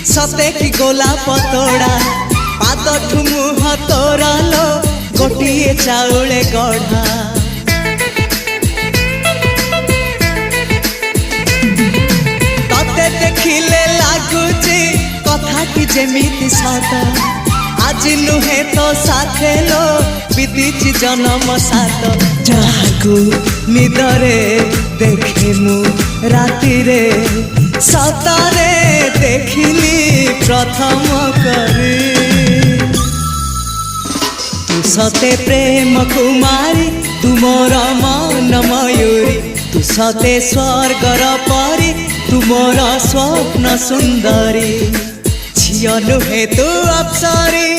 सते कि गोलाप तोड़ा पाद मुह तोरा लो गोटिए चाउले गढ़ा तते देखिले लागुची कथाटी जेमिति सत आज नुहे तो साथे लो बीतीची जन्म सात जहाकू निदरे देखे मु राति रे सतरे देखिली प्रथम करी तू सते प्रेम कुमारी तू मोर मन मयूरी तू सते स्वर्गर परी तू मोर स्वप्न सुंदरी झियो नुहे तू अप्सरी।